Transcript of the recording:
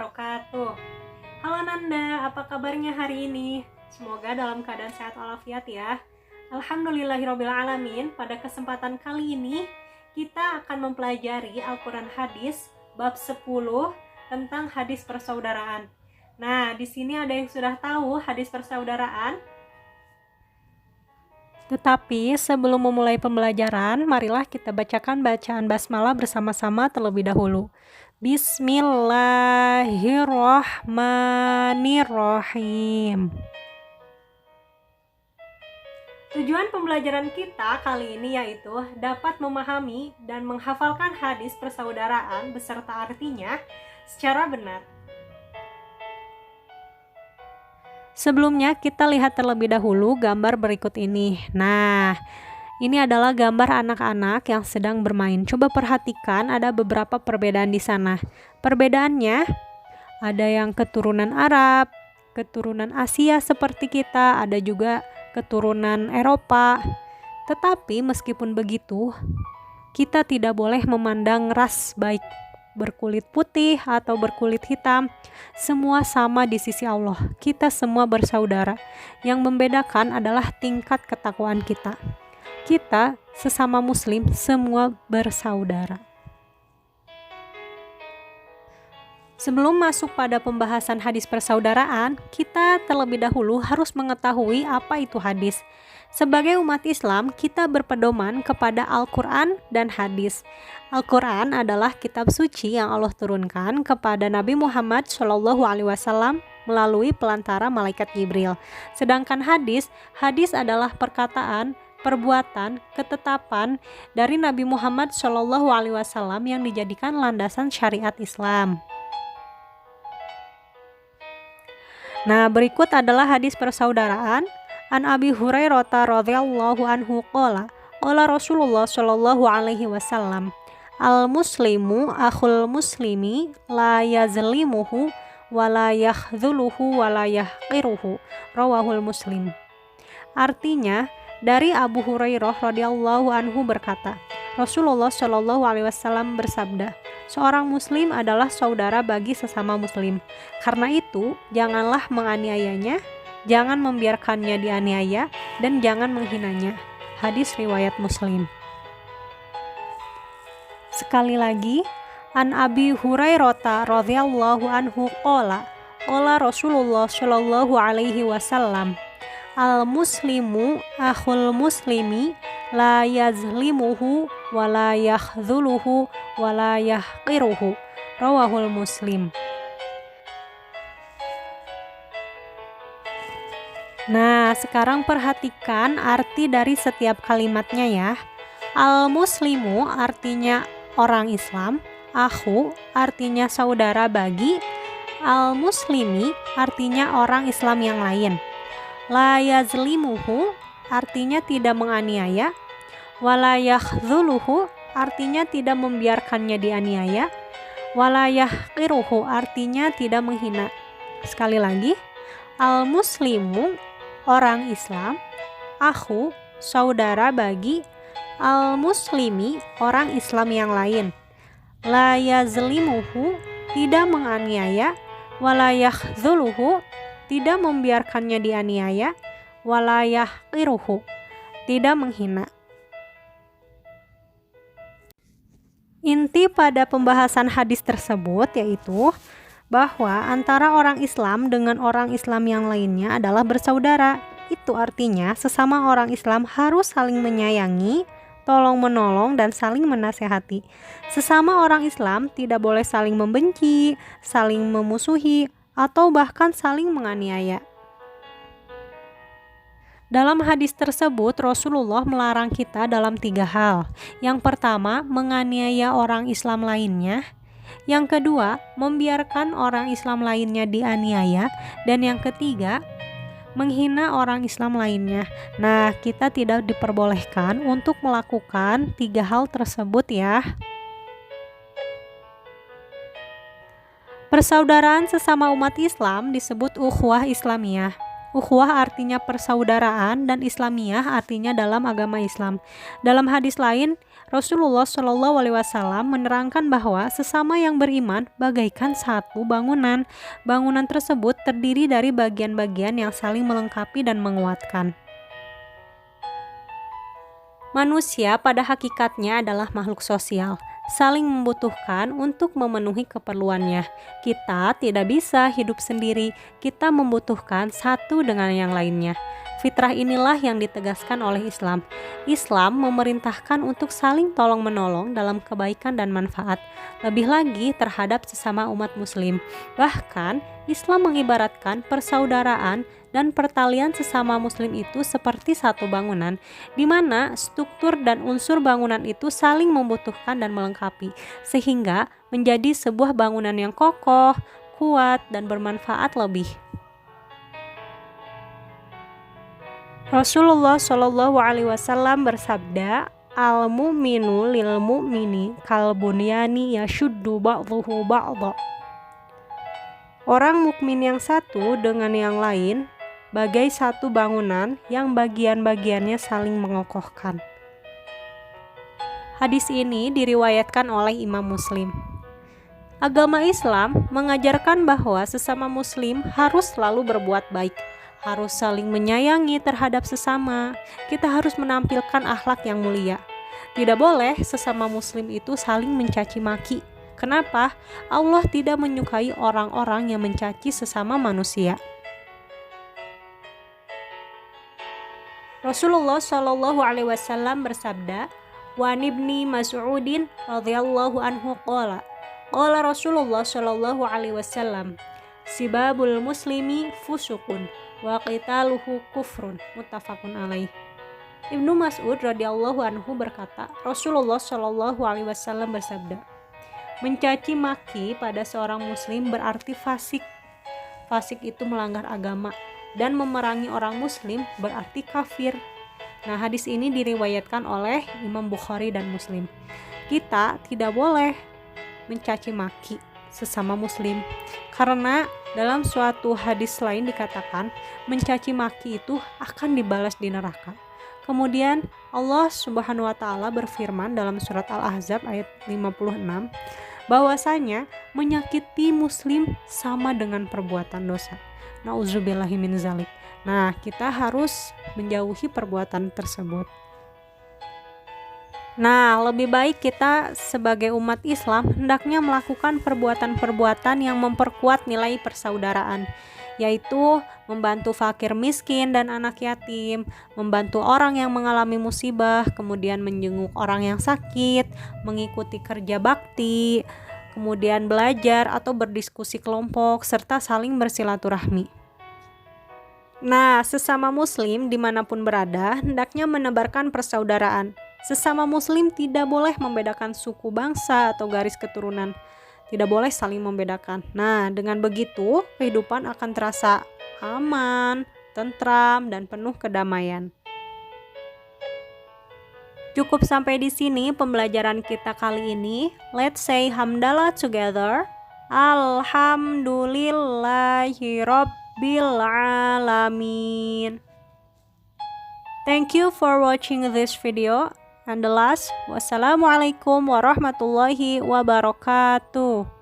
wabarakatuh. Halo Nanda, apa kabarnya hari ini? Semoga dalam keadaan sehat walafiat ya. Alhamdulillahirrabbilalamin. Pada kesempatan kali ini kita akan mempelajari Al-Quran Hadis bab 10 tentang hadis persaudaraan. Nah, di sini ada yang sudah tahu hadis persaudaraan? Tetapi sebelum memulai pembelajaran, marilah kita bacakan bacaan basmalah bersama-sama terlebih dahulu. Bismillahirrahmanirrahim. Tujuan pembelajaran kita kali ini yaitu dapat memahami dan menghafalkan hadis persaudaraan beserta artinya secara benar. Sebelumnya kita lihat terlebih dahulu gambar berikut ini. Nah, ini adalah gambar anak-anak yang sedang bermain. Coba perhatikan, ada beberapa perbedaan di sana. Perbedaannya ada yang keturunan Arab, keturunan Asia seperti kita, ada juga keturunan Eropa. Tetapi meskipun begitu, kita tidak boleh memandang ras baik berkulit putih atau berkulit hitam. Semua sama di sisi Allah. Kita semua bersaudara. Yang membedakan adalah tingkat ketakwaan kita. Kita sesama muslim semua bersaudara. Sebelum masuk pada pembahasan hadis persaudaraan, kita terlebih dahulu harus mengetahui apa itu hadis. Sebagai umat Islam, kita berpedoman kepada Al-Quran dan hadis. Al-Quran adalah kitab suci yang Allah turunkan kepada Nabi Muhammad SAW melalui pelantara malaikat Jibril. Sedangkan hadis adalah perkataan, perbuatan, ketetapan dari Nabi Muhammad SAW yang dijadikan landasan syariat Islam. Nah, berikut adalah hadis persaudaraan. An Abi Hurairah radhiyallahu anhu qala Rasulullah sallallahu alaihi wasallam, al muslimu akhul muslimi la yazlimuhu wa la yakhdhuluhu wa la yahqiruhu, rawahul Muslim. Artinya, dari Abu Hurairah radhiyallahu anhu berkata, Rasulullah sallallahu alaihi wasallam bersabda, seorang muslim adalah saudara bagi sesama muslim. Karena itu, janganlah menganiayanya, jangan membiarkannya dianiaya, dan jangan menghinanya. Hadis riwayat Muslim. Sekali lagi, An Abi Hurairah radhiyallahu anhu qala Rasulullah sallallahu alaihi wasallam, al muslimu akhul muslimi la yazlimuhu wa la yakhdhuluhu wa la yahqiruhu, rawahul Muslim. Nah, sekarang perhatikan arti dari setiap kalimatnya ya. Al-muslimu artinya orang Islam, akhu artinya saudara bagi, al-muslimi artinya orang Islam yang lain. La yazlimuhu artinya tidak menganiaya, wa la yakhdhuluhu artinya tidak membiarkannya dianiaya, wa la yahqiruhu artinya tidak menghina. Sekali lagi, al-muslimu orang Islam, akhu saudara bagi, al-muslimi orang Islam yang lain, la yazlimuhu tidak menganiaya, wa la yakhdhuluhu tidak membiarkannya dianiaya, wa la yahqiruhu tidak menghina. Inti pada pembahasan hadis tersebut yaitu bahwa antara orang Islam dengan orang Islam yang lainnya adalah bersaudara. Itu artinya sesama orang Islam harus saling menyayangi, tolong-menolong, dan saling menasehati. Sesama orang Islam tidak boleh saling membenci, saling memusuhi, atau bahkan saling menganiaya. Dalam hadis tersebut, Rasulullah melarang kita dalam 3 hal. Yang pertama, menganiaya orang Islam lainnya. Yang kedua, membiarkan orang Islam lainnya dianiaya. Dan yang ketiga, menghina orang Islam lainnya. Nah, kita tidak diperbolehkan untuk melakukan 3 hal tersebut ya. Persaudaraan sesama umat Islam disebut ukhuwah Islamiyah. Ukhuwah artinya persaudaraan dan Islamiyah artinya dalam agama Islam. Dalam hadis lain, Rasulullah Shallallahu Alaihi Wasallam menerangkan bahwa sesama yang beriman bagaikan satu bangunan. Bangunan tersebut terdiri dari bagian-bagian yang saling melengkapi dan menguatkan. Manusia pada hakikatnya adalah makhluk sosial, saling membutuhkan untuk memenuhi keperluannya. Kita tidak bisa hidup sendiri, kita membutuhkan satu dengan yang lainnya. Fitrah inilah yang ditegaskan oleh Islam. Islam memerintahkan untuk saling tolong-menolong dalam kebaikan dan manfaat, lebih lagi terhadap sesama umat muslim. Bahkan, Islam mengibaratkan persaudaraan dan pertalian sesama muslim itu seperti satu bangunan, di mana struktur dan unsur bangunan itu saling membutuhkan dan melengkapi, sehingga menjadi sebuah bangunan yang kokoh, kuat, dan bermanfaat lebih. Rasulullah Shallallahu Alaihi Wasallam bersabda, al-mu'minu lil mu'mini kal bunyani yashuddu ba'dhuhu ba'dha. Orang mukmin yang satu dengan yang lain bagai satu bangunan yang bagian-bagiannya saling mengokohkan. Hadis ini diriwayatkan oleh Imam Muslim. Agama Islam mengajarkan bahwa sesama muslim harus selalu berbuat baik, harus saling menyayangi terhadap sesama. Kita harus menampilkan akhlak yang mulia. Tidak boleh sesama muslim itu saling mencaci maki. Kenapa? Allah tidak menyukai orang-orang yang mencaci sesama manusia. Rasulullah Shallallahu Alaihi Wasallam bersabda, "Wa ibni Mas'udin radhiyallahu anhu qala, qala Rasulullah Shallallahu Alaihi Wasallam, sibabul muslimi fusukun wa qitaluhu kufrun." Muttafaqun alaih. Ibnu Mas'ud radhiyallahu anhu berkata, Rasulullah Shallallahu Alaihi Wasallam bersabda, mencaci maki pada seorang muslim berarti fasik. Fasik itu melanggar agama, dan memerangi orang muslim berarti kafir. Nah, hadis ini diriwayatkan oleh Imam Bukhari dan Muslim. Kita tidak boleh mencaci maki sesama muslim, karena dalam suatu hadis lain dikatakan mencaci maki itu akan dibalas di neraka. Kemudian Allah Subhanahu wa taala berfirman dalam surat Al-Ahzab ayat 56 bahwasanya menyakiti muslim sama dengan perbuatan dosa. Nauzubillahi min zalik. Nah, kita harus menjauhi perbuatan tersebut. Nah, lebih baik kita sebagai umat Islam hendaknya melakukan perbuatan-perbuatan yang memperkuat nilai persaudaraan, yaitu membantu fakir miskin dan anak yatim, membantu orang yang mengalami musibah, kemudian menjenguk orang yang sakit, mengikuti kerja bakti, kemudian belajar atau berdiskusi kelompok, serta saling bersilaturahmi. Nah, sesama muslim dimanapun berada, hendaknya menebarkan persaudaraan. Sesama muslim tidak boleh membedakan suku, bangsa, atau garis keturunan. Tidak boleh saling membedakan. Nah, dengan begitu, kehidupan akan terasa aman, tentram, dan penuh kedamaian. Cukup sampai di sini pembelajaran kita kali ini. Let's say hamdalah together. Alhamdulillahirabbil alamin. Thank you for watching this video. And the last, wassalamualaikum warahmatullahi wabarakatuh.